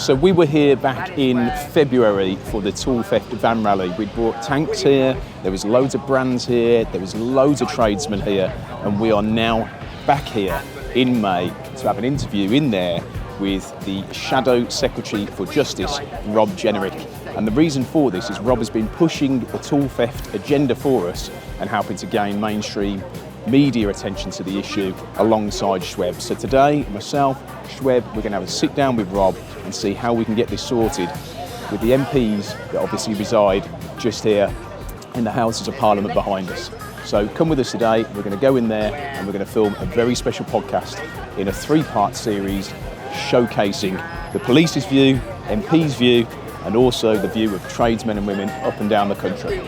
So we were here back in February for the Tool Theft Van Rally. We brought tanks here, there was loads of brands here, there was loads of tradesmen here, and we are now back here in May to have an interview in there with the Shadow Secretary for Justice, Rob Jenerick. And the reason for this is Rob has been pushing the tool theft agenda for us and helping to gain mainstream media attention to the issue alongside Schweb. So today, myself, Schweb, we're going to have a sit down with Rob and see how we can get this sorted with the MPs that obviously reside just here in the Houses of Parliament behind us. So come with us today, we're going to go in there and we're going to film a very special podcast in a three-part series showcasing the police's view, MP's view, and also the view of tradesmen and women up and down the country.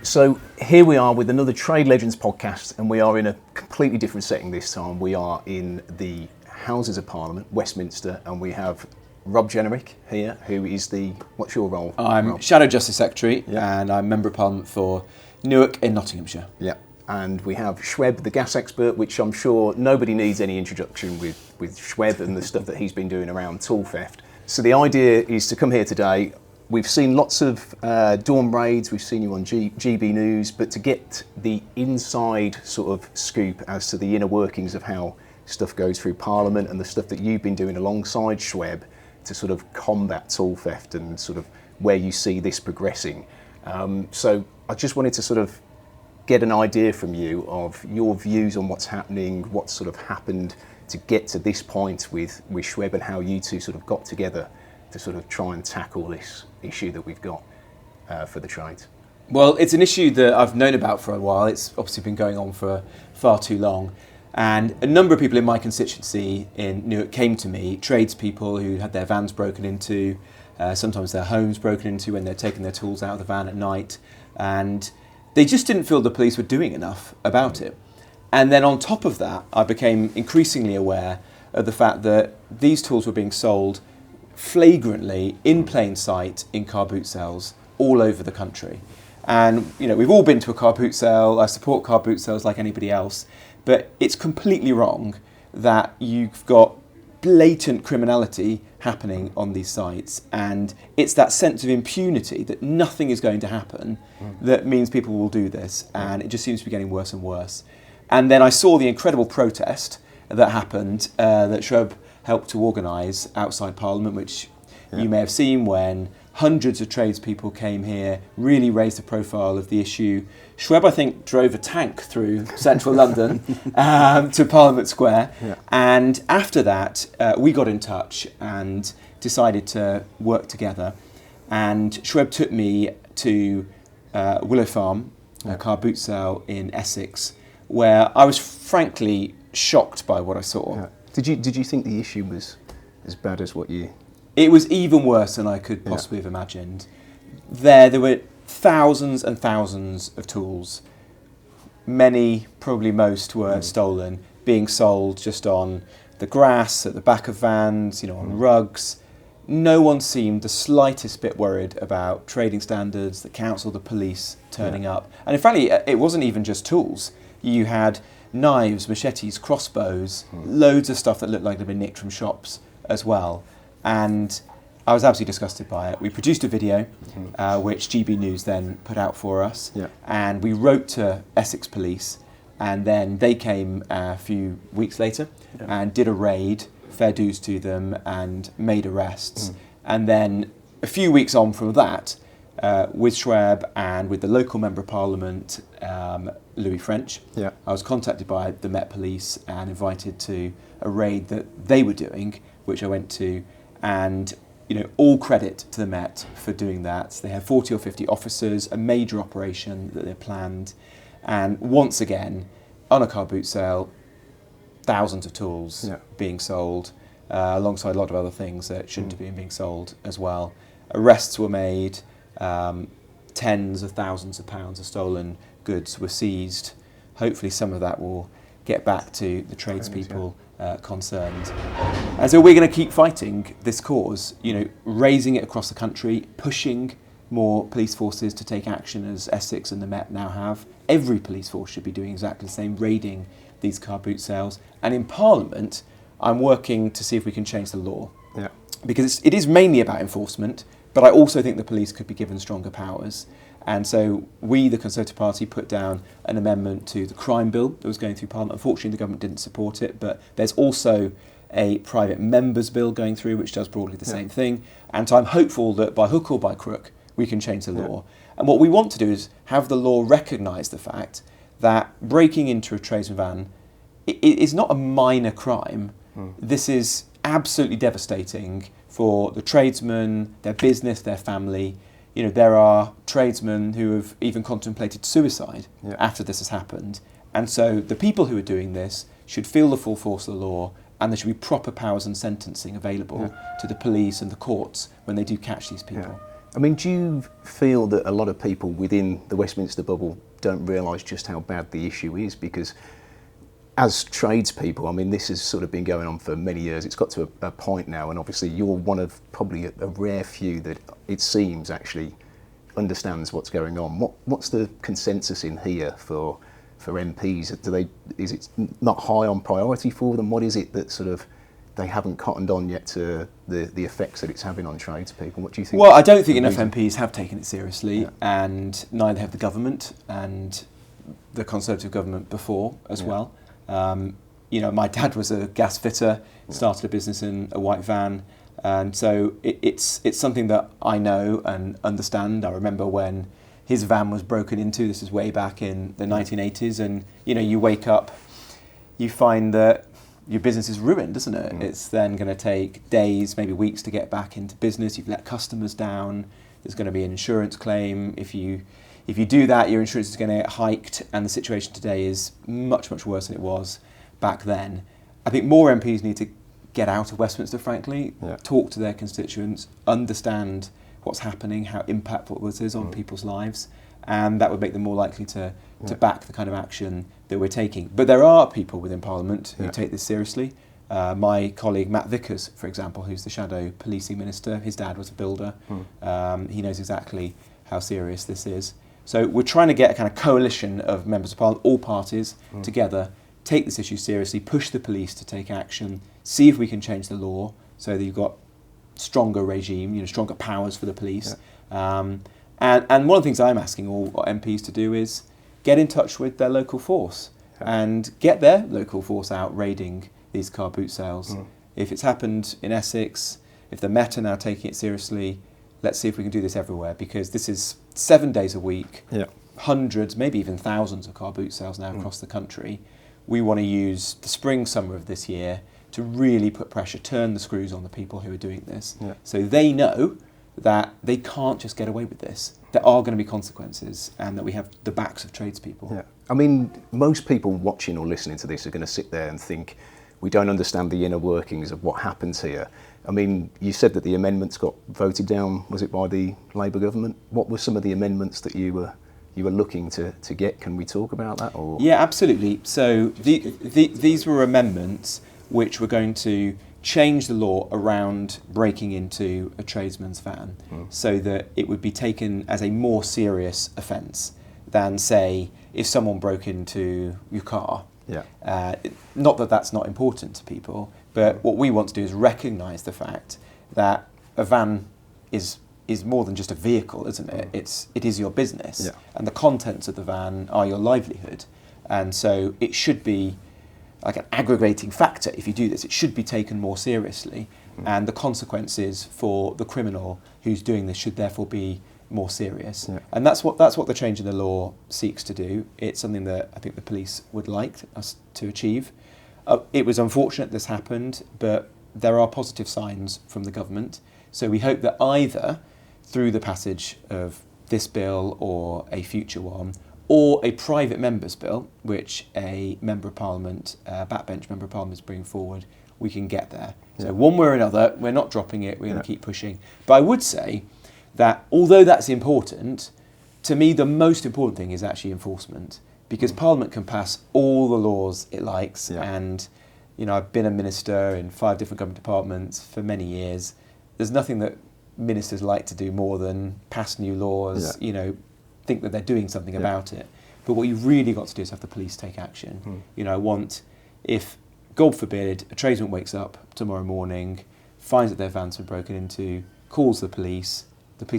So here we are with another Trade Legends podcast, and we are in a completely different setting this time. We are in the Houses of Parliament, Westminster, and we have Rob Jenerick here, who is the, what's your role? I'm Rob? Shadow Justice Secretary, and I'm Member of Parliament for Newark in Nottinghamshire. Yeah, and we have Schweb, the gas expert, which I'm sure nobody needs any introduction with Schweb and the stuff that he's been doing around tool theft. So the idea is to come here today. We've seen lots of dawn raids, we've seen you on GB News, but to get the inside sort of scoop as to the inner workings of how stuff goes through Parliament and the stuff that you've been doing alongside Schweb to sort of combat tool theft and sort of where you see this progressing. So I just wanted to sort of get an idea from you of your views on what's happening, what sort of happened to get to this point with Schweb and how you two sort of got together to sort of try and tackle this issue that we've got for the trades. Well, it's an issue that I've known about for a while. It's obviously been going on for far too long. And a number of people in my constituency in Newark came to me, tradespeople who had their vans broken into, sometimes their homes broken into when they're taking their tools out of the van at night. And they just didn't feel the police were doing enough about it. And then on top of that, I became increasingly aware of the fact that these tools were being sold flagrantly in plain sight in car boot sales all over the country. And you know, we've all been to a car boot sale. I support car boot sales like anybody else, but it's completely wrong that you've got blatant criminality happening on these sites, and it's that sense of impunity that nothing is going to happen that means people will do this, and it just seems to be getting worse and worse. And then I saw the incredible protest that happened that Schweb helped to organise outside Parliament, which you may have seen, when hundreds of tradespeople came here, really raised the profile of the issue. Schweb, I think, drove a tank through central London to Parliament Square. Yeah. And after that, we got in touch and decided to work together. And Schweb took me to Willow Farm, a car boot sale in Essex, where I was frankly shocked by what I saw. Yeah. Did you think the issue was as bad as what you... It was even worse than I could possibly have imagined. There were thousands and thousands of tools. Many, probably most, were stolen, being sold just on the grass, at the back of vans, on rugs. No one seemed the slightest bit worried about trading standards, the council, the police turning up. And in fact, it wasn't even just tools. You had knives, machetes, crossbows, loads of stuff that looked like they'd been nicked from shops as well. And I was absolutely disgusted by it. We produced a video, which GB News then put out for us, and we wrote to Essex Police, and then they came a few weeks later and did a raid, fair dues to them, and made arrests. And then a few weeks on from that, with Schweb and with the local Member of Parliament, Louis French, I was contacted by the Met Police and invited to a raid that they were doing, which I went to. And all credit to the Met for doing that. They had 40 or 50 officers, a major operation that they planned, and once again, on a car boot sale, thousands of tools being sold, alongside a lot of other things that shouldn't have been being sold as well. Arrests were made, tens of thousands of pounds of stolen goods were seized. Hopefully some of that will get back to the tradespeople concerned. And so we're going to keep fighting this cause, raising it across the country, pushing more police forces to take action as Essex and the Met now have. Every police force should be doing exactly the same, raiding these car boot sales. And in Parliament, I'm working to see if we can change the law. Yeah. Because it is mainly about enforcement, but I also think the police could be given stronger powers. And so we, the Conservative Party, put down an amendment to the crime bill that was going through Parliament. Unfortunately, the government didn't support it, but there's also a private members bill going through, which does broadly the same thing. And so I'm hopeful that by hook or by crook, we can change the law. And what we want to do is have the law recognise the fact that breaking into a tradesman van is not a minor crime. This is absolutely devastating for the tradesmen, their business, their family. You know, there are tradesmen who have even contemplated suicide after this has happened. And so the people who are doing this should feel the full force of the law, and there should be proper powers and sentencing available to the police and the courts when they do catch these people. I mean, do you feel that a lot of people within the Westminster bubble don't realise just how bad the issue is? Because as tradespeople, I mean, this has sort of been going on for many years. It's got to a point now, and obviously you're one of probably a rare few that it seems actually understands what's going on. What's the consensus in here for MPs? Is it not high on priority for them? What is it that sort of they haven't cottoned on yet to the effects that it's having on tradespeople? What do you think? Well, I don't think enough MPs have taken it seriously, and neither have the government and the Conservative government before as well. You know, my dad was a gas fitter, started a business in a white van, and so it's something that I know and understand. I remember when his van was broken into. This is way back in the 1980s, and you know, you wake up, you find that your business is ruined, isn't it? It's then going to take days, maybe weeks to get back into business. You've let customers down. There's going to be an insurance claim. If you do that, your insurance is going to get hiked, and the situation today is much, much worse than it was back then. I think more MPs need to get out of Westminster, frankly, talk to their constituents, understand what's happening, how impactful this is on people's lives, and that would make them more likely to back the kind of action that we're taking. But there are people within Parliament who take this seriously. My colleague Matt Vickers, for example, who's the shadow policing minister, his dad was a builder. He knows exactly how serious this is. So we're trying to get a kind of coalition of members of Parliament, all parties, together, take this issue seriously, push the police to take action, see if we can change the law so that you've got stronger regime, you know, stronger powers for the police. And one of the things I'm asking all MPs to do is get in touch with their local force and get their local force out raiding these car boot sales. If it's happened in Essex, if the Met are now taking it seriously, let's see if we can do this everywhere, because this is 7 days a week, hundreds, maybe even thousands of car boot sales now across the country. We want to use the spring, summer of this year to really put pressure, turn the screws on the people who are doing this. So they know that they can't just get away with this. There are going to be consequences, and that we have the backs of tradespeople. I mean, most people watching or listening to this are going to sit there and think, we don't understand the inner workings of what happens here. I mean, you said that the amendments got voted down, was it by the Labour government? What were some of the amendments that you were looking to get? Can we talk about that? Or? Yeah, absolutely. So these were amendments which were going to change the law around breaking into a tradesman's van so that it would be taken as a more serious offence than, say, if someone broke into your car. Not that that's not important to people, but what we want to do is recognise the fact that a van is more than just a vehicle, isn't it? It is your business, and the contents of the van are your livelihood, and so it should be like an aggregating factor. If you do this, it should be taken more seriously, and the consequences for the criminal who's doing this should therefore be more serious. And that's what the change in the law seeks to do. It's something that I think the police would like us to achieve. It was unfortunate this happened, but there are positive signs from the government. So we hope that either through the passage of this bill or a future one, or a private member's bill, which a Member of Parliament, backbench Member of Parliament is bringing forward, we can get there. So one way or another, we're not dropping it, we're going to keep pushing. But I would say that although that's important, to me the most important thing is actually enforcement, because Parliament can pass all the laws it likes, and you know, I've been a minister in 5 different government departments for many years. There's nothing that ministers like to do more than pass new laws, you know, think that they're doing something about it. But what you've really got to do is have the police take action. You know, I want, if God forbid, a tradesman wakes up tomorrow morning, finds that their van's been broken into, calls the police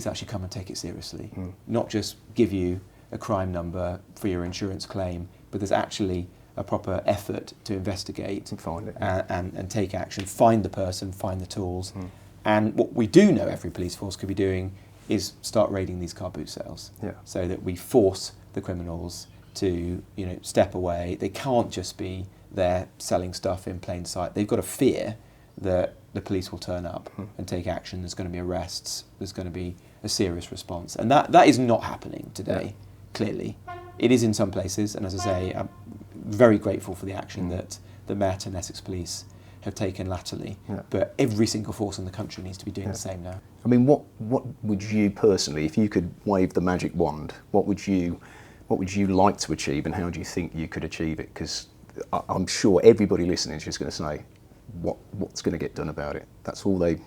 actually come and take it seriously. Not just give you a crime number for your insurance claim, but there's actually a proper effort to investigate and find it, and take action, find the person, find the tools. And what we do know every police force could be doing is start raiding these car boot sales, so that we force the criminals to, you know, step away. They can't just be there selling stuff in plain sight. They've got to fear that the police will turn up and take action. There's going to be arrests. There's going to be a serious response, and that is not happening today. Clearly, it is in some places, and as I say, I'm very grateful for the action that the Met and Essex Police have taken latterly. But every single force in the country needs to be doing the same now. I mean, what would you personally, if you could wave the magic wand, what would you like to achieve, and how do you think you could achieve it? Because I'm sure everybody listening is just going to say, what's going to get done about it? That's all they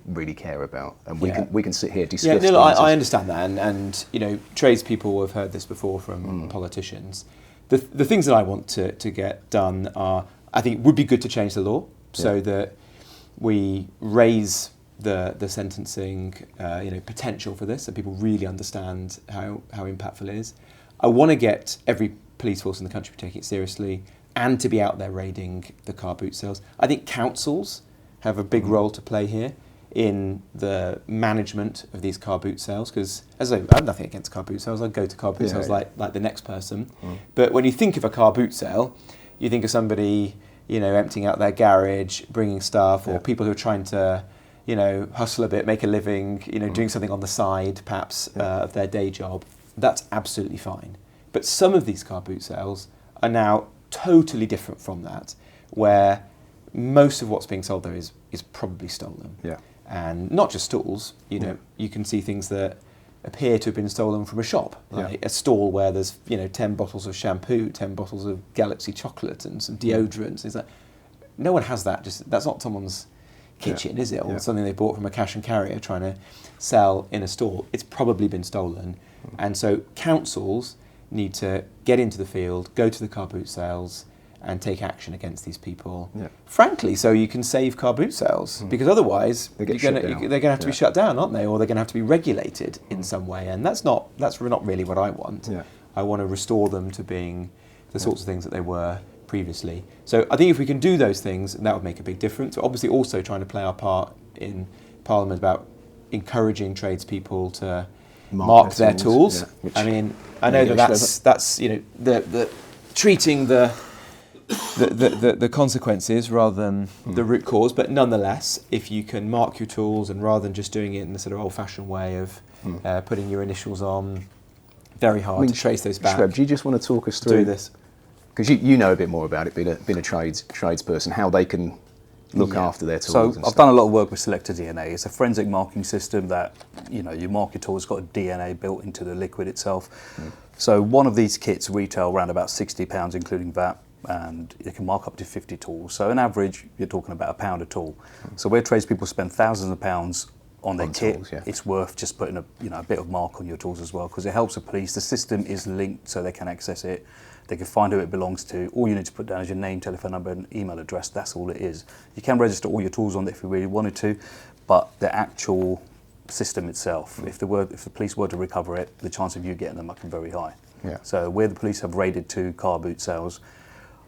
really care about, and we can sit here discuss. Yeah, no, I understand that, and you know, tradespeople have heard this before from politicians. The things that I want to get done are, I think, it would be good to change the law so that we raise the sentencing potential for this, so people really understand how impactful it is. I want to get every police force in the country taking it seriously and to be out there raiding the car boot sales. I think councils have a big role to play here in the management of these car boot sales, because as I have nothing against car boot sales, I'd go to car boot sales like the next person. But when you think of a car boot sale, you think of somebody, you know, emptying out their garage, bringing stuff, or people who are trying to, you know, hustle a bit, make a living, you know, doing something on the side, perhaps, of their day job. That's absolutely fine. But some of these car boot sales are now totally different from that, where most of what's being sold there is probably stolen. And not just stalls, you know, you can see things that appear to have been stolen from a shop, like a stall where there's, you know, 10 bottles of shampoo, 10 bottles of Galaxy chocolate and some deodorants. It's like, no one has that. That's not someone's kitchen, is it? Or something they bought from a cash and carrier trying to sell in a store. It's probably been stolen. And so councils need to get into the field, go to the car boot sales, and take action against these people. Frankly, so you can save car boot sales, because otherwise they're going to have to be shut down, aren't they? Or they're going to have to be regulated in some way, and that's not really what I want. I want to restore them to being the sorts of things that they were previously. So I think if we can do those things, that would make a big difference. We're obviously also trying to play our part in Parliament about encouraging tradespeople to mark their tools. I mean, I know that's you know, the treating the consequences rather than the root cause, but nonetheless, if you can mark your tools, and rather than just doing it in the sort of old-fashioned way of putting your initials on, very hard to trace those back. Shreb, do you just want to talk us through this? Because you know a bit more about it, being a tradesperson, how they can look after their tools. So I've done a lot of work with Selector DNA. It's a forensic marking system that, you know, you mark your tool. It's got a DNA built into the liquid itself. So one of these kits retail around about £60, including VAT, and you can mark up to 50 tools. So on average, you're talking about £1 a tool. So where tradespeople spend thousands of pounds on their kit, tools, it's worth just putting a bit of mark on your tools as well, because it helps the police. The system is linked so they can access it. They can find who it belongs to. All you need to put down is your name, telephone number, and email address. That's all it is. You can register all your tools on it if you really wanted to, but the actual system itself, if the police were to recover it, the chance of you getting them up is very high. So where the police have raided 2 car boot sales,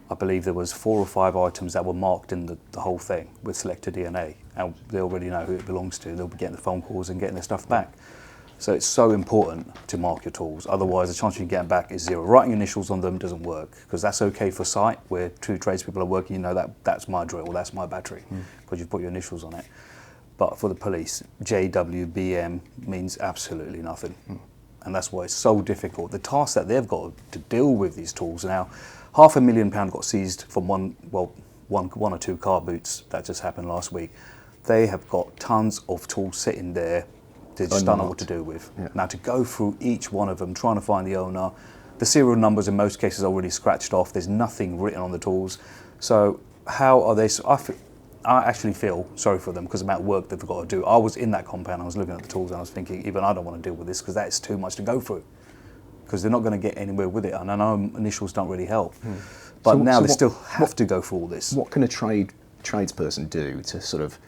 I believe there was 4 or 5 items that were marked in the whole thing with Selector DNA, and they already know who it belongs to. They'll be getting the phone calls and getting their stuff back. So it's so important to mark your tools. Otherwise, the chance you get them back is 0. Writing initials on them doesn't work, because that's okay for site where 2 tradespeople are working. You know that's my drill, that's my battery, because you've put your initials on it. But for the police, JWBM means absolutely nothing, and that's why it's so difficult. The task that they've got to deal with these tools now. £500,000 got seized from one or 2 car boots that just happened last week. They have got tons of tools sitting there. They just don't know what to do with. Now to go through each one of them, trying to find the owner, the serial numbers in most cases are already scratched off. There's nothing written on the tools. So how are they? I actually feel sorry for them because of the amount of work they've got to do. I was in that compound. I was looking at the tools and I was thinking, even I don't want to deal with this because that is too much to go through. Because they're not going to get anywhere with it, and I know initials don't really help. But now they still have to go for all this. What can a tradesperson do to sort of,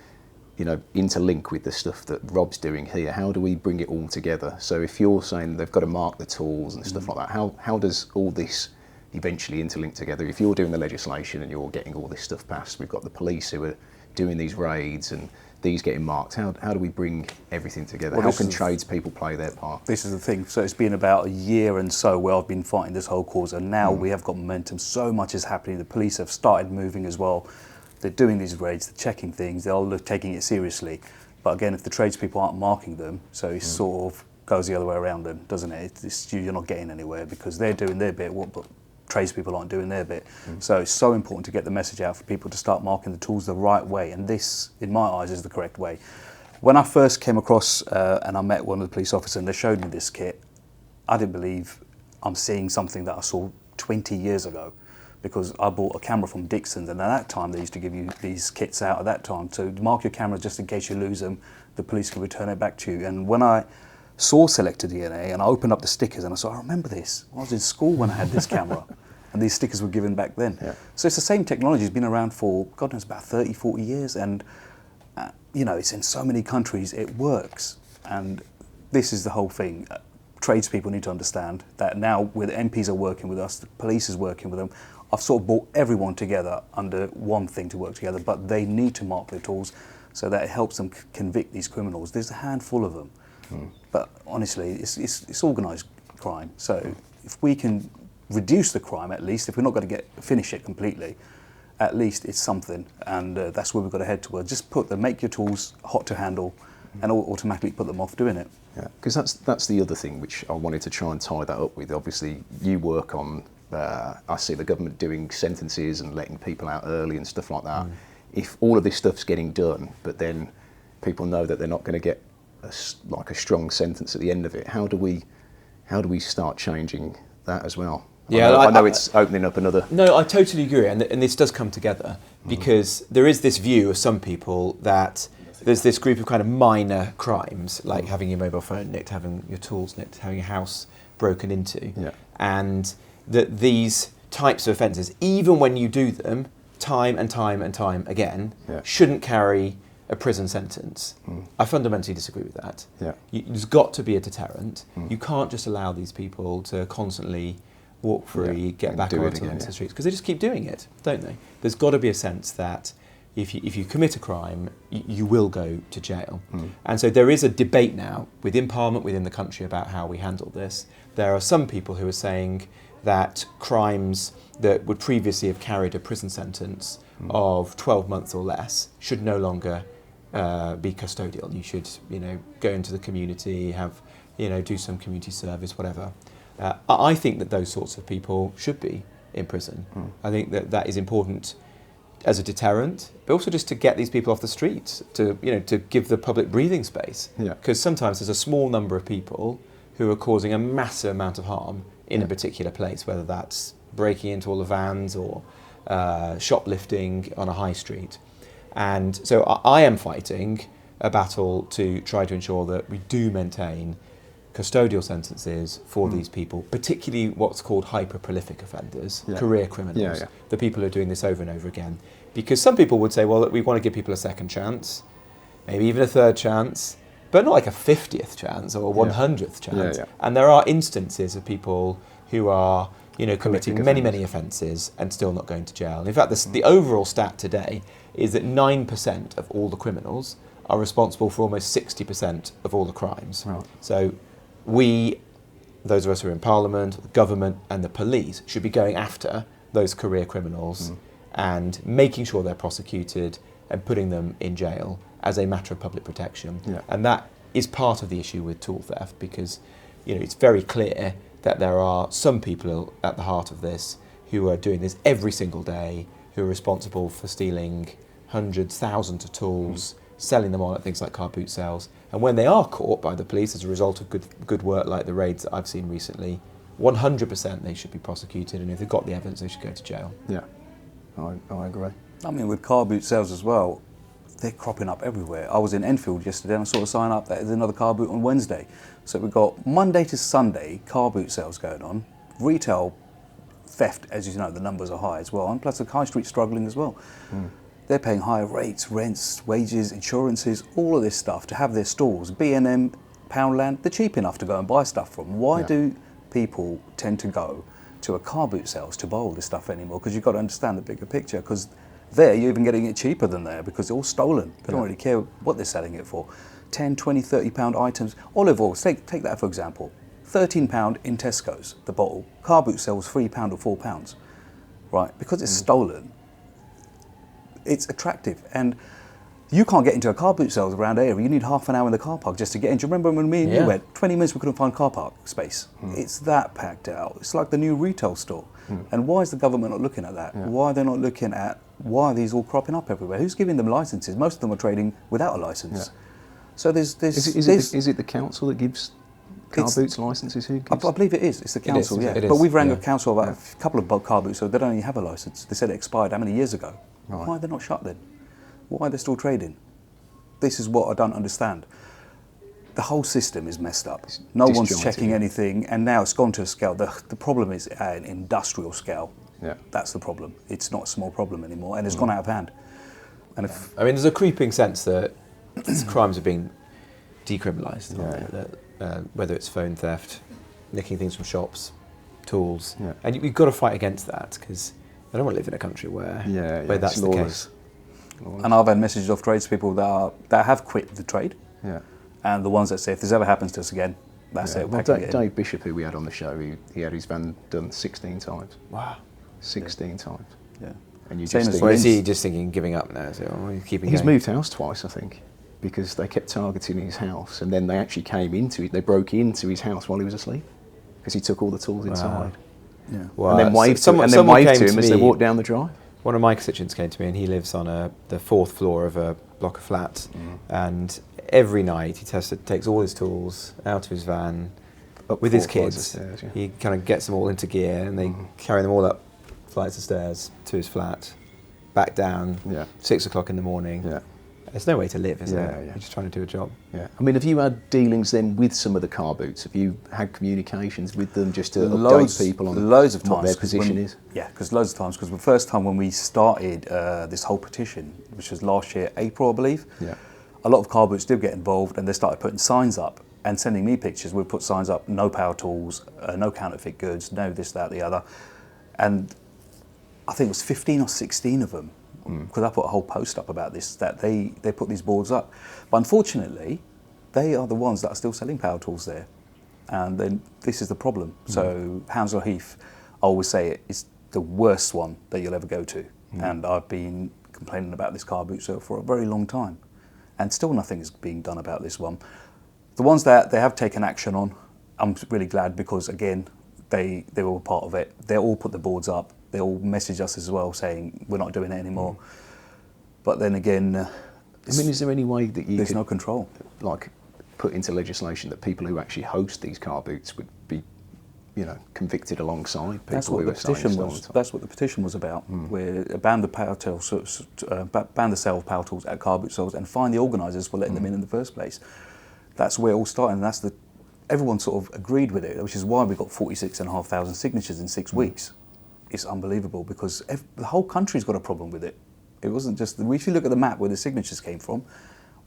interlink with the stuff that Rob's doing here? How do we bring it all together? So if you're saying they've got to mark the tools and stuff like that, how does all this eventually interlink together? If you're doing the legislation and you're getting all this stuff passed, we've got the police who are doing these raids and these getting marked. How do we bring everything together? How can tradespeople play their part? This is the thing. So it's been about a year and so where I've been fighting this whole cause, and now we have got momentum. So much is happening. The police have started moving as well. They're doing these raids, they're checking things, they're all taking it seriously. But again, if the tradespeople aren't marking them, so it sort of goes the other way around then, doesn't it? You're not getting anywhere because they're doing their bit, but tradespeople aren't doing their bit. So it's so important to get the message out for people to start marking the tools the right way, and this, in my eyes, is the correct way. When I first came across and I met one of the police officers and they showed me this kit, I didn't believe I'm seeing something that I saw 20 years ago, because I bought a camera from Dixon's, and at that time they used to give you these kits out at that time to mark your camera just in case you lose them, the police can return it back to you. And when I saw Selector DNA and I opened up the stickers and I saw, I remember this, I was in school when I had this camera. And these stickers were given back then. Yeah. So it's the same technology. It's been around for, God knows, about 30, 40 years. And, it's in so many countries, it works. And this is the whole thing. Tradespeople need to understand that now with MPs are working with us, the police is working with them. I've sort of brought everyone together under one thing to work together, but they need to mark their tools so that it helps them convict these criminals. There's a handful of them. But honestly, it's organised crime. So if we can reduce the crime, at least, if we're not going to finish it completely, at least it's something, and that's where we've got to head towards. Just make your tools hot to handle and automatically put them off doing it. Yeah, because that's the other thing which I wanted to try and tie that up with. Obviously, you work on, I see the government doing sentences and letting people out early and stuff like that. If all of this stuff's getting done, but then people know that they're not going to get a strong sentence at the end of it, how do we start changing that as well? Yeah, I know it's opening up another... No, I totally agree, and this does come together because there is this view of some people that there's this group of kind of minor crimes, like having your mobile phone nicked, having your tools nicked, having your house broken into, and that these types of offences, even when you do them time and time and time again, shouldn't carry a prison sentence. I fundamentally disagree with that. There's got to be a deterrent. You can't just allow these people to constantly walk free, get back onto the streets, because they just keep doing it, don't they? There's got to be a sense that if you commit a crime, you will go to jail. And so there is a debate now within Parliament, within the country, about how we handle this. There are some people who are saying that crimes that would previously have carried a prison sentence of 12 months or less should no longer be custodial. You should, go into the community, have, do some community service, whatever. I think that those sorts of people should be in prison. I think that is important as a deterrent, but also just to get these people off the streets, to give the public breathing space. Because sometimes there's a small number of people who are causing a massive amount of harm in a particular place, whether that's breaking into all the vans or shoplifting on a high street. And so I am fighting a battle to try to ensure that we do maintain custodial sentences for these people, particularly what's called hyper-prolific offenders, career criminals, the people who are doing this over and over again. Because some people would say, well, look, we want to give people a second chance, maybe even a third chance, but not like a 50th chance or a 100th chance. And there are instances of people who are, committing many offences and still not going to jail. And in fact, the overall stat today is that 9% of all the criminals are responsible for almost 60% of all the crimes. So we, those of us who are in Parliament, the government and the police, should be going after those career criminals and making sure they're prosecuted and putting them in jail as a matter of public protection. And that is part of the issue with tool theft, because it's very clear that there are some people at the heart of this who are doing this every single day, who are responsible for stealing hundreds, thousands of tools, selling them on at things like car boot sales. And when they are caught by the police as a result of good work like the raids that I've seen recently, 100% they should be prosecuted, and if they've got the evidence, they should go to jail. I agree. I mean, with car boot sales as well, they're cropping up everywhere. I was in Enfield yesterday and I saw a sign up that there's another car boot on Wednesday. So we've got Monday to Sunday car boot sales going on. Retail theft, as you know, the numbers are high as well, and plus the high street's struggling as well. They're paying higher rates, rents, wages, insurances, all of this stuff to have their stores. B&M, Poundland, they're cheap enough to go and buy stuff from. Why do people tend to go to a car boot sales to buy all this stuff anymore? Because you've got to understand the bigger picture, because there you're even getting it cheaper than there because they're all stolen. They don't really care what they're selling it for. 10, 20, 30 pound items. Olive oil, take that for example. £13 in Tesco's, the bottle. Car boot sells £3 or £4. Right? Because it's stolen, it's attractive. And you can't get into a car boot sales around here. You need half an hour in the car park just to get in. Do you remember when me and you went? 20 minutes we couldn't find car park space. It's that packed out. It's like the new retail store. And why is the government not looking at that? Why are they not looking at why are these all cropping up everywhere? Who's giving them licenses? Most of them are trading without a license. So there's is it the council that gives car boots licenses? Who gives? I believe it is. It's the council, It is, But we've rang a council about a couple of car boots, so they don't even have a license. They said it expired how many years ago? Right. Why are they not shut then? Why are they still trading? This is what I don't understand. The whole system is messed up. No one's Disjointed, checking anything, and now it's gone to a scale. The problem is at an industrial scale. Yeah. That's the problem. It's not a small problem anymore, and it's gone out of hand. And if I mean, there's a creeping sense that crimes are being decriminalised, whether it's phone theft, nicking things from shops, tools, and you've got to fight against that because I don't want to live in a country where that's the case. And I've had messages off tradespeople that have quit the trade, and the ones that say if this ever happens to us again, that's it. Well, Dave Bishop, who we had on the show, he had his van done 16 times. Wow. 16 times. Yeah. And you Same just as think, Or is he just thinking giving up now? So he's keeping he's going? moved house twice, I think, because they kept targeting his house, and then they actually came into it. They broke into his house while he was asleep because he took all the tools inside. Yeah. Well, And then waved someone to came him as they walked down the drive. One of my constituents came to me, and he lives on the 4th floor of a block of flats, and every night he takes all his tools out of his van Up with his 4 flights of kids. stairs, yeah. He kind of gets them all into gear, and they carry them all up flights of stairs to his flat, back down, 6 o'clock in the morning. Yeah. There's no way to live, is there? Yeah. You're just trying to do a job. Yeah. I mean, have you had dealings then with some of the car boots? Have you had communications with them just to update people on loads of what times, their position is? Yeah, because loads of times. Because the first time when we started this whole petition, which was last year, April, I believe, a lot of car boots did get involved, and they started putting signs up and sending me pictures. We'd put signs up: no power tools, no counterfeit goods, no this, that, the other, and I think it was 15 or 16 of them. Because I put a whole post up about this, that they put these boards up. But unfortunately, they are the ones that are still selling power tools there. And then this is the problem. So Hounslow Heath, I always say it, is the worst one that you'll ever go to. And I've been complaining about this car boot sale for a very long time. And still nothing is being done about this one. The ones that they have taken action on, I'm really glad because, again, they were all part of it. They all put the boards up. They all message us as well saying we're not doing it anymore. But then again, I mean, is there any way that you there's could, no control. like, put into legislation that people who actually host these car boots would be, convicted alongside people That's what who the are selling petition stolen was. tools? That's what the petition was about. Where ban the power tools, ban the sale of power tools at car boot sales, and fine the organisers for letting them in the first place. That's where it all started, and everyone sort of agreed with it, which is why we got 46,500 signatures in 6 weeks. It's unbelievable because the whole country's got a problem with it. It wasn't just, if you look at the map where the signatures came from,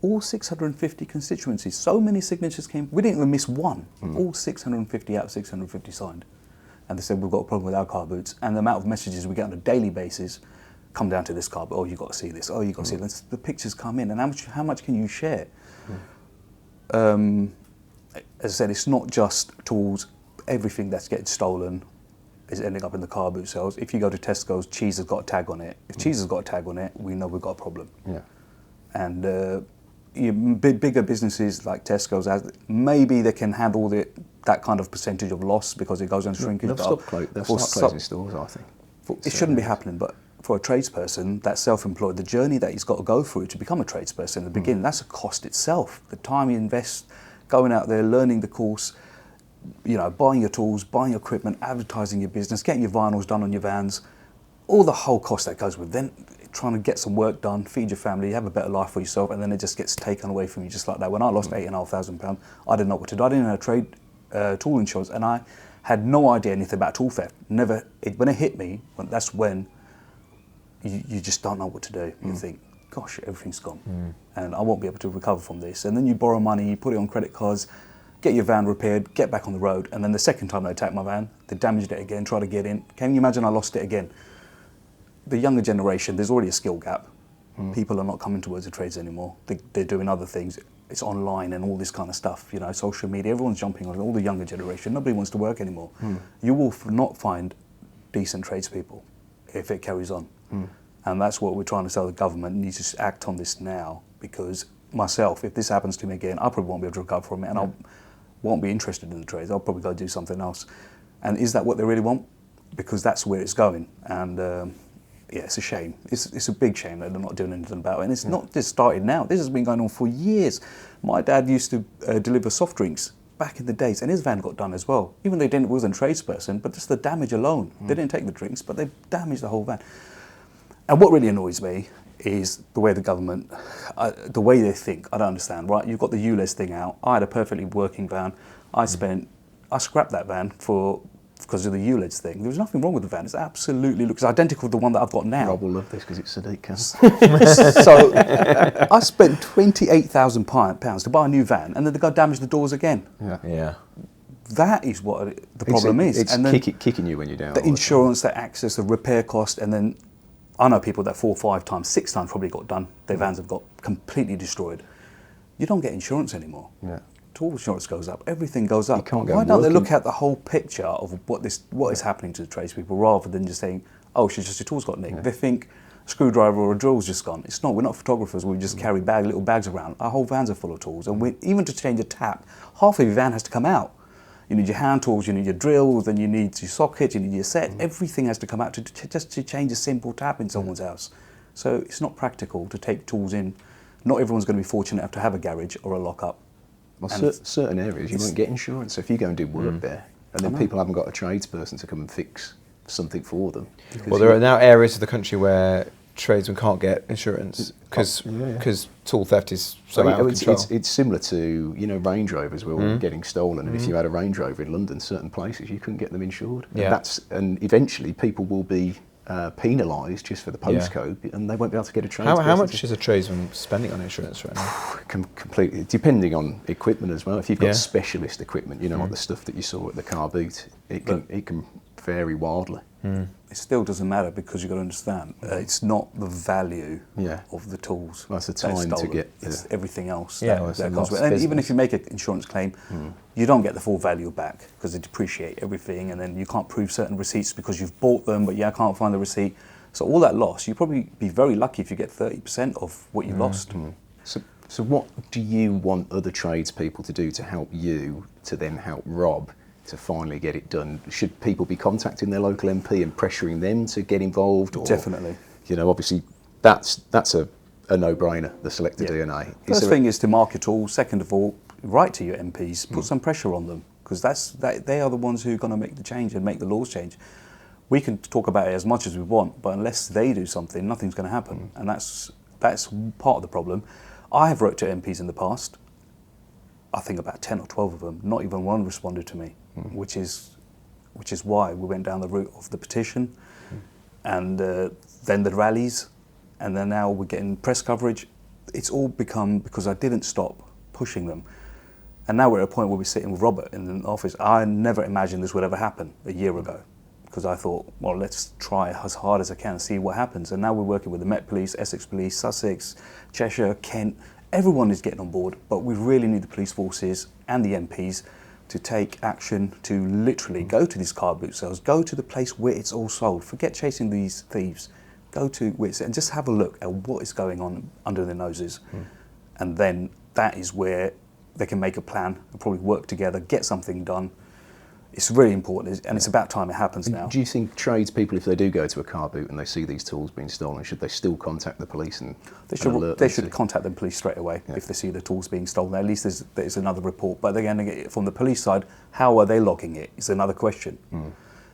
all 650 constituencies, so many signatures came, we didn't even miss one. All 650 out of 650 signed. And they said, we've got a problem with our car boots. And the amount of messages we get on a daily basis come down to this car boot. Oh, you've got to see this. Oh, you've got to see this. The pictures come in. And how much can you share? As I said, it's not just tools. Everything that's getting stolen is ending up in the car boot sales. If you go to Tesco's, cheese has got a tag on it. If cheese has got a tag on it, we know we've got a problem. Yeah. And bigger businesses like Tesco's, maybe they can handle that kind of percentage of loss because it goes on shrinkage. They'll start closing stores, I think. It shouldn't be happening, but for a tradesperson that's self-employed, the journey that he's got to go through to become a tradesperson in the beginning, that's a cost itself. The time you invest going out there, learning the course, buying your tools, buying your equipment, advertising your business, getting your vinyls done on your vans, all the whole cost that goes with then trying to get some work done, feed your family, have a better life for yourself, and then it just gets taken away from you just like that. When I lost £8,500, I didn't know what to do. I didn't have trade tool insurance, and I had no idea anything about tool theft. When it hit me, that's when you just don't know what to do. You think, gosh, everything's gone, and I won't be able to recover from this. And then you borrow money, you put it on credit cards, get your van repaired, get back on the road, and then the second time they attacked my van, they damaged it again, tried to get in. Can you imagine I lost it again? The younger generation, there's already a skill gap. People are not coming towards the trades anymore. They're doing other things. It's online and all this kind of stuff, you know, social media. Everyone's jumping on it, all the younger generation. Nobody wants to work anymore. You will not find decent tradespeople if it carries on. And that's what we're trying to tell the government. Needs to act on this now, because myself, if this happens to me again, I probably won't be able to recover from it, and I won't be interested in the trades. I'll probably go do something else. And is that what they really want? Because that's where it's going. And yeah, it's a shame. It's a big shame that they're not doing anything about it. And it's not just started now. This has been going on for years. My dad used to deliver soft drinks back in the days, and his van got done as well. Even though he wasn't a tradesperson, but just the damage alone. They didn't take the drinks, but they damaged the whole van. And what really annoys me is the way the government, the way they think. I don't understand, right? You've got the ULEZ thing out. I had a perfectly working van. I scrapped that van because of the ULEZ thing. There was nothing wrong with the van. It's absolutely looks identical to the one that I've got now. Rob will love this because it's Sadiq. So I spent £28,000 to buy a new van, and then the guy damaged the doors again. Yeah. That is what the problem is. It's and then kicking you when you're down. the insurance, the access, the repair cost, and then I know people that 4, 5 times, 6 times probably got done. Their vans have got completely destroyed. You don't get insurance anymore. Yeah. Tool insurance goes up, everything goes up. can't go Why don't they working. look at the whole picture of what is happening to the tradespeople, rather than just saying, oh, she's just your tools got nicked. They think a screwdriver or a drill's just gone. It's not. We're not photographers. We just carry little bags around. Our whole vans are full of tools, and even to change a tap, half of your van has to come out. You need your hand tools, you need your drills, then you need your sockets, you need your set. Everything has to come out just to change a simple tap in someone's house. So it's not practical to take tools in. Not everyone's going to be fortunate enough to have a garage or a lockup. Well, certain areas you won't get insurance. So if you go and do work there, and then people haven't got a tradesperson to come and fix something for them. Well, there are now areas of the country where tradesmen can't get insurance because tool theft is so out of control. It's similar to, you know, Range Rovers were all getting stolen, and if you had a Range Rover in London, certain places you couldn't get them insured. Yeah. And eventually people will be penalised just for the postcode, and they won't be able to get a tradesperson. How much is a tradesman spending on insurance right now? Completely, depending on equipment as well. If you've got specialist equipment, you know, like the stuff that you saw at the car boot, it can vary wildly. It still doesn't matter, because you've got to understand, it's not the value of the tools. Well, it's the time to get it's everything else Yeah, that comes with it. And even if you make an insurance claim, you don't get the full value back, because they depreciate everything, and then you can't prove certain receipts because you've bought them, but I can't find the receipt. So all that loss, you'll probably be very lucky if you get 30% of what you lost. So what do you want other tradespeople to do to help you to then help Rob to finally get it done? Should people be contacting their local MP and pressuring them to get involved? Or, Definitely. You know, obviously that's a no-brainer, the selector DNA. First thing is to market all. Second of all, write to your MPs, put some pressure on them, because they are the ones who are going to make the change and make the laws change. We can talk about it as much as we want, but unless they do something, nothing's going to happen. And that's part of the problem. I have wrote to MPs in the past. I think about 10 or 12 of them. Not even one responded to me, which is why we went down the route of the petition, and then the rallies, and then now we're getting press coverage. It's all become because I didn't stop pushing them. And now we're at a point where we're sitting with Robert in the office. I never imagined this would ever happen a year ago, because I thought, well, let's try as hard as I can and see what happens. And now we're working with the Met Police, Essex Police, Sussex, Cheshire, Kent. Everyone is getting on board, but we really need the police forces and the MPs to take action, to literally go to these car boot sales, go to the place where it's all sold. Forget chasing these thieves. Go to where it's, and just have a look at what is going on under their noses. And then that is where they can make a plan and probably work together, get something done. It's really important, and it's about time it happens now. Do you think tradespeople, if they do go to a car boot and they see these tools being stolen, should they still contact the police and alert They them should contact the police straight away if they see the tools being stolen. At least there's another report. But again, from the police side, how are they logging it is another question.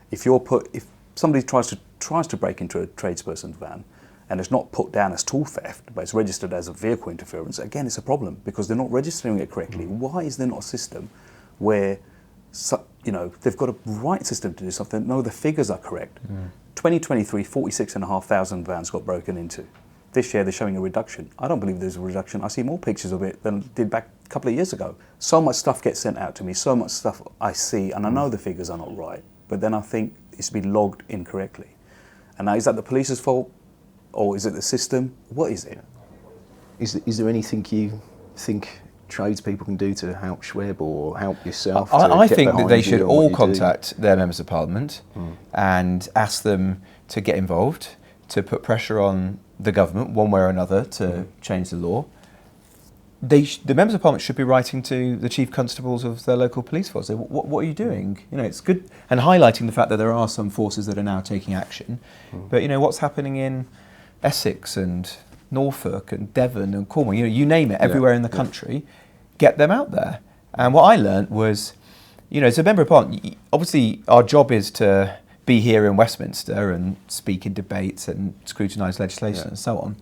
If somebody tries to break into a tradesperson's van and it's not put down as tool theft, but it's registered as a vehicle interference, again, it's a problem because they're not registering it correctly. Why is there not a system where So, they've got a right system to do something. No, the figures are correct. 2023, 46,500 vans got broken into. This year, they're showing a reduction. I don't believe there's a reduction. I see more pictures of it than I did back a couple of years ago. So much stuff gets sent out to me, so much stuff I see, and I know the figures are not right. But then I think it's been logged incorrectly. And now, is that the police's fault? Or is it the system? What is it? Is there anything you think tradespeople can do to help Schweb or help yourself? I get think that behind they you should on what all you do? contact their members of parliament and ask them to get involved, to put pressure on the government one way or another to change the law. The members of parliament should be writing to the chief constables of their local police force. What are you doing? It's good, and highlighting the fact that there are some forces that are now taking action. But what's happening in Essex and Norfolk and Devon and Cornwall, you name it, everywhere in the country, get them out there. And what I learnt was, as a member of parliament, obviously our job is to be here in Westminster and speak in debates and scrutinise legislation and so on.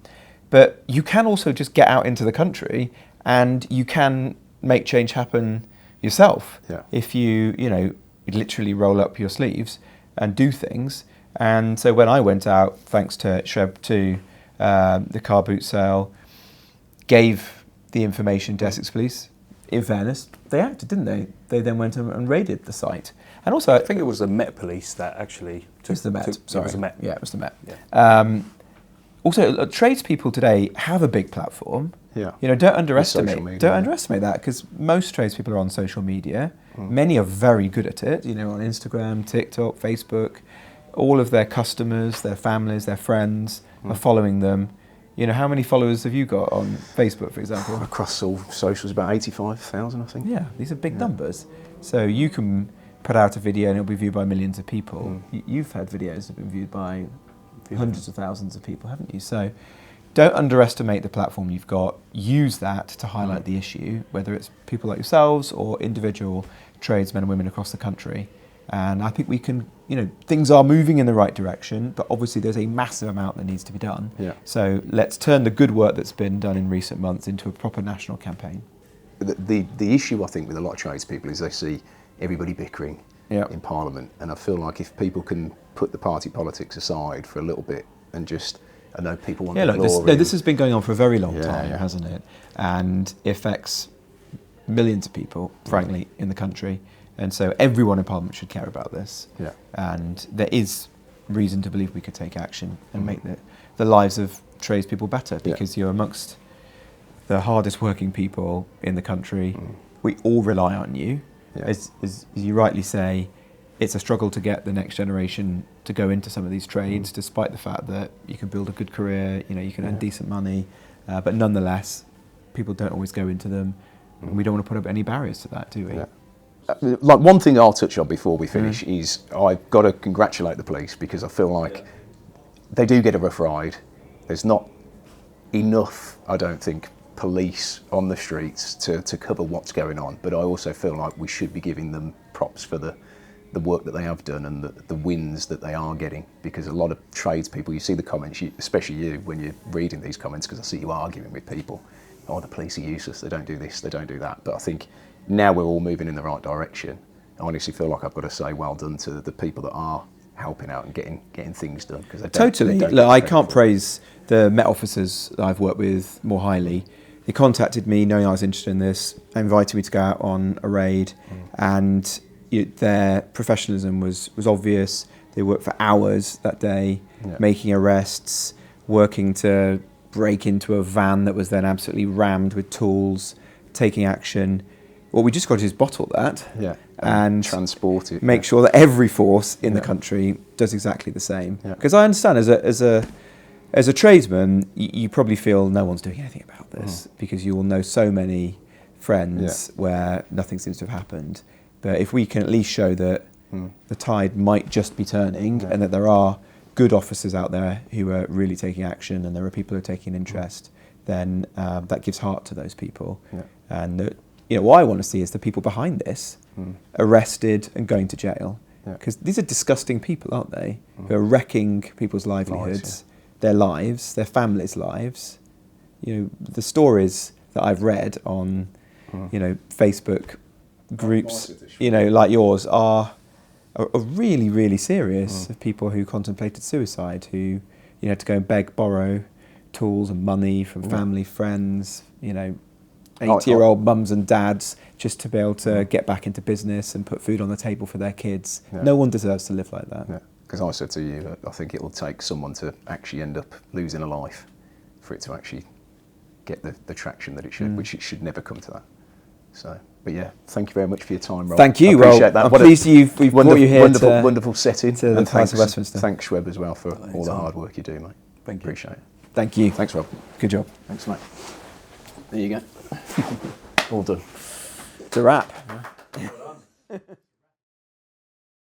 But you can also just get out into the country and you can make change happen yourself if you literally roll up your sleeves and do things. And so when I went out, thanks to Schweb, to the car boot sale, gave the information to Essex Police. In fairness, they acted, didn't they? They then went and raided the site. And also, I think it was the Met Police that actually took... It was the Met, sorry. It was the Met. Yeah, it was the Met. Yeah. Also, tradespeople today have a big platform. Yeah. Don't underestimate media, that, because most tradespeople are on social media. Many are very good at it. On Instagram, TikTok, Facebook. All of their customers, their families, their friends are following them. How many followers have you got on Facebook, for example? Across all socials, about 85,000, I think. Yeah, these are big numbers. So you can put out a video and it'll be viewed by millions of people. You've had videos that have been viewed by hundreds of thousands of people, haven't you? So don't underestimate the platform you've got. Use that to highlight the issue, whether it's people like yourselves or individual tradesmen and women across the country. And I think we can, things are moving in the right direction, but obviously there's a massive amount that needs to be done. Yeah. So let's turn the good work that's been done in recent months into a proper national campaign. The issue, I think, with a lot of tradespeople is they see everybody bickering in Parliament. And I feel like if people can put the party politics aside for a little bit and just, I know people want the glory. This has been going on for a very long time, hasn't it? And it affects millions of people, frankly, in the country. And so everyone in Parliament should care about this. Yeah. And there is reason to believe we could take action and make the lives of tradespeople better, because you're amongst the hardest working people in the country. We all rely on you. Yeah. As you rightly say, it's a struggle to get the next generation to go into some of these trades, despite the fact that you can build a good career, you can earn decent money, but nonetheless, people don't always go into them, and we don't want to put up any barriers to that, do we? Yeah. Like one thing I'll touch on before we finish is I've got to congratulate the police, because I feel like they do get a rough ride. There's not enough, I don't think, police on the streets to cover what's going on, but I also feel like we should be giving them props for the work that they have done and the wins that they are getting, because a lot of tradespeople, you see the comments, especially you, when you're reading these comments, because I see you arguing with people, the police are useless, they don't do this, they don't do that. But I think now we're all moving in the right direction. I honestly feel like I've got to say well done to the people that are helping out and getting things done. Because totally. Look, I can't praise the Met officers that I've worked with more highly. They contacted me knowing I was interested in this, invited me to go out on a raid, and their professionalism was obvious. They worked for hours that day, making arrests, working to break into a van that was then absolutely rammed with tools, taking action. What we just got to do is bottle that and transport it. Make sure that every force in the country does exactly the same. Because I understand as a tradesman, you probably feel no one's doing anything about this, because you will know so many friends where nothing seems to have happened. But if we can at least show that the tide might just be turning, and that there are good officers out there who are really taking action, and there are people who are taking interest, then that gives heart to those people. And what I want to see is the people behind this arrested and going to jail, because these are disgusting people, aren't they? Who are wrecking people's livelihoods, their lives, their families' lives. The stories that I've read on Facebook groups, like yours, are really, really serious. Of people who contemplated suicide, who had to go and beg, borrow tools and money from family, friends, 80-year-old mums and dads, just to be able to get back into business and put food on the table for their kids. Yeah. No one deserves to live like that. Yeah. Because I said to you, I think it will take someone to actually end up losing a life for it to actually get the traction that it should, which it should never come to that. So, but yeah, thank you very much for your time, Rob. Thank you. I appreciate that. I'm pleased we've brought you here wonderful setting. To the Palace of Westminster. Thanks, Schweb, as well, for all the hard work you do, mate. Thank you. Appreciate it. Thank you. Thanks, Rob. Good job. Thanks, mate. There you go. All done. It's a wrap.